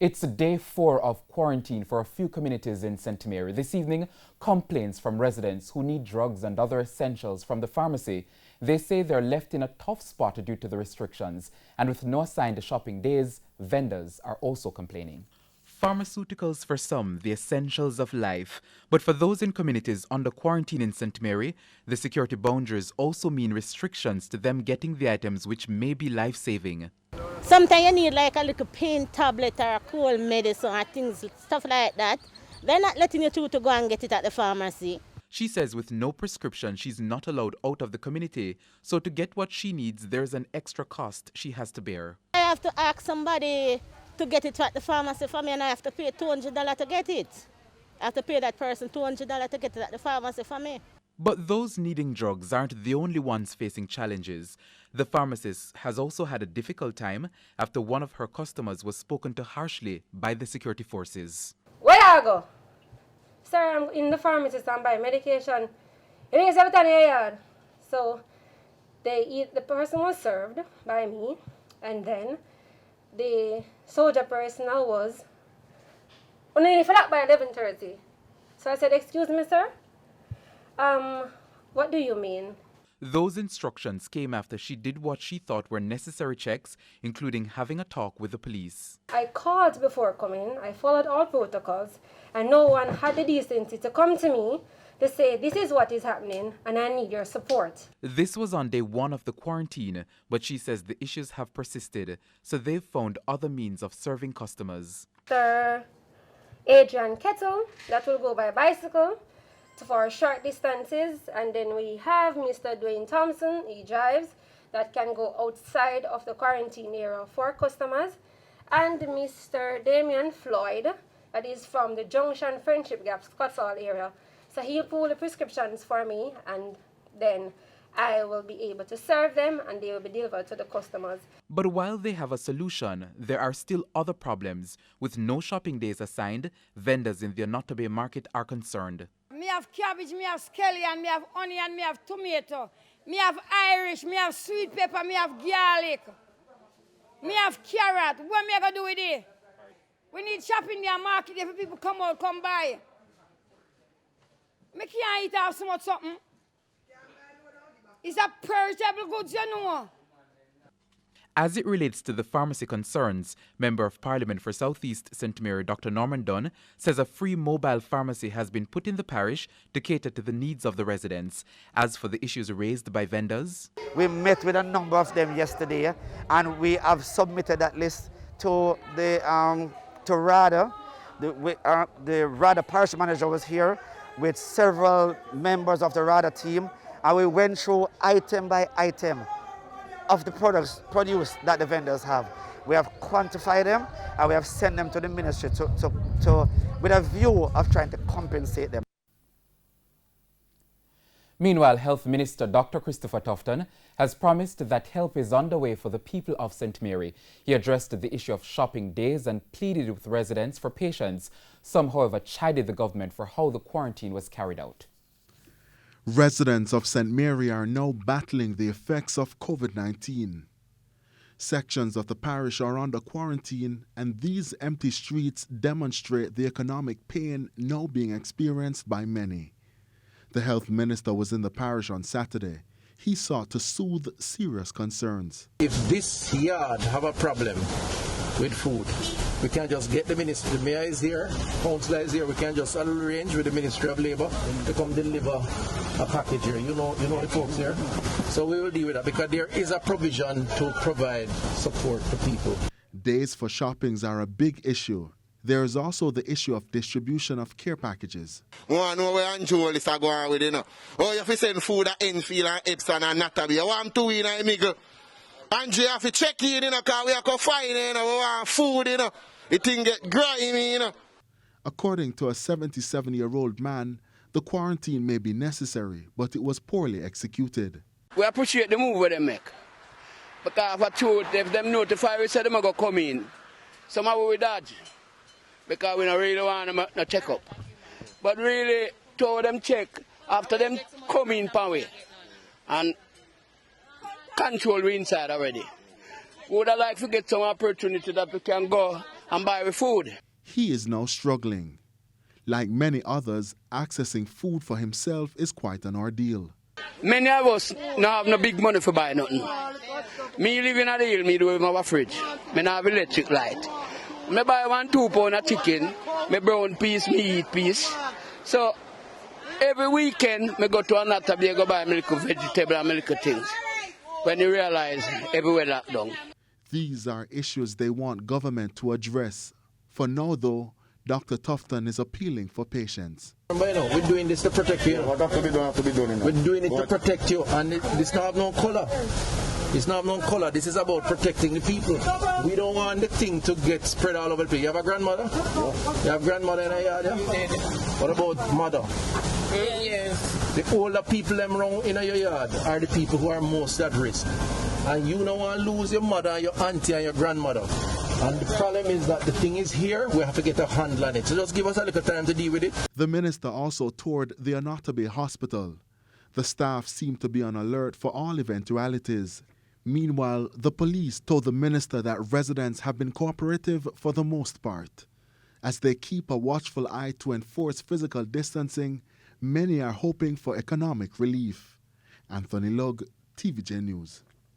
It's day 4 of quarantine for a few communities in St. Mary. This evening, complaints from residents who need drugs and other essentials from the pharmacy. They say they're left in a tough spot due to the restrictions. And with no assigned shopping days, vendors are also complaining. Pharmaceuticals for some, the essentials of life. But for those in communities under quarantine in St. Mary, the security boundaries also mean restrictions to them getting the items which may be life-saving. Sometimes you need like a little pain tablet or a cold medicine or things, stuff like that. They're not letting you through to go and get it at the pharmacy. She says with no prescription, she's not allowed out of the community. So to get what she needs, there's an extra cost she has to bear. I have to ask somebody to get it at the pharmacy for me, and I have to pay $200 to get it. I have to pay that person $200 to get it at the pharmacy for me. But those needing drugs aren't the only ones facing challenges. The pharmacist has also had a difficult time after one of her customers was spoken to harshly by the security forces. Where I go? Sir, I'm in the pharmacy and buy medication. It is everything in your yard. So the person was served by me, and then the soldier personnel was only for that by 11:30. So I said, "Excuse me, sir. What do you mean?" Those instructions came after she did what she thought were necessary checks, including having a talk with the police. I called before coming. I followed all protocols, and no one had the decency to come to me to say, "This is what is happening, and I need your support." This was on day 1 of the quarantine, but she says the issues have persisted, so they've found other means of serving customers. Mr. Adrian Kettle, that will go by bicycle for short distances, and then we have Mr. Dwayne Thompson, he drives, that can go outside of the quarantine area for customers, and Mr. Damian Floyd, that is from the Junction Friendship Gap Scotsall area. So he'll pull the prescriptions for me, and then I will be able to serve them, and they will be delivered to the customers. But while they have a solution, there are still other problems. With no shopping days assigned, vendors in the Onotobe market are concerned. Me have cabbage, me have scallion, me have onion, me have tomato, me have Irish, me have sweet pepper, me have garlic, me have carrot. What me gonna do with it? We need shopping there market if people come out, come buy. Me can't eat half so much something. It's a perishable goods, you know. As it relates to the pharmacy concerns, Member of Parliament for South East St. Mary Dr. Norman Dunn says a free mobile pharmacy has been put in the parish to cater to the needs of the residents. As for the issues raised by vendors, we met with a number of them yesterday, and we have submitted that list to the to RADA. The RADA parish manager was here with several members of the RADA team, and we went through item by item of the produce that the vendors have. We have quantified them, and we have sent them to the ministry with a view of trying to compensate them. Meanwhile, Health Minister Dr. Christopher Tufton has promised that help is underway for the people of St. Mary. He addressed the issue of shopping days and pleaded with residents for patience. Some, however, chided the government for how the quarantine was carried out. Residents of St. Mary are now battling the effects of COVID-19. Sections of the parish are under quarantine, and these empty streets demonstrate the economic pain now being experienced by many. The health minister was in the parish on Saturday. He sought to soothe serious concerns. If this yard have a problem with food, we can just get the ministry. The mayor is here, councillor is here. We can just arrange with the Ministry of Labour to come deliver a package here. You know the folks here. So we will deal with that because there is a provision to provide support to people. Days for shoppings are a big issue. There is also the issue of distribution of care packages. Want to know where Andrew is going with it now? Oh, you have to send food at Enfield and Epsom and Natalie. You want to in a middle. Andrew, you have to check in, because we have to find it, we want food, It thing get grimy, According to a 77-year-old man, the quarantine may be necessary, but it was poorly executed. We appreciate the move they make. Because for truth, if them notify, we say them are going to come in. Somehow we dodge. Because we don't really want them to check up. But really, to them check after them come in power and control we inside already. We would have liked to get some opportunity that we can go and buy with food. He is now struggling. Like many others, accessing food for himself is quite an ordeal. Many of us don't have no big money for buy nothing. Me living at the hill, me do with my fridge. Me not have electric light. Me buy 1-2 pound of chicken, me brown piece, me eat piece. So every weekend, me go to another day, go buy milk vegetable and milk things. When you realize everywhere locked down. These are issues they want government to address. For now, though, Dr. Tufton is appealing for patience. Remember, we're doing this to protect you. What have to be done, We're doing it to protect you, and this not have no color. It's not no color. This is about protecting the people. We don't want the thing to get spread all over the place. You have a grandmother? Yeah. You have grandmother in a yard? Yeah? What about mother? Yes. The older people them around in your yard are the people who are most at risk. And you don't want to lose your mother, your auntie, and your grandmother. And the problem is that the thing is here, we have to get a handle on it. So just give us a little time to deal with it. The minister also toured the Anotabe Hospital. The staff seemed to be on alert for all eventualities. Meanwhile, the police told the minister that residents have been cooperative for the most part. As they keep a watchful eye to enforce physical distancing, many are hoping for economic relief. Anthony Lugg, TVJ News.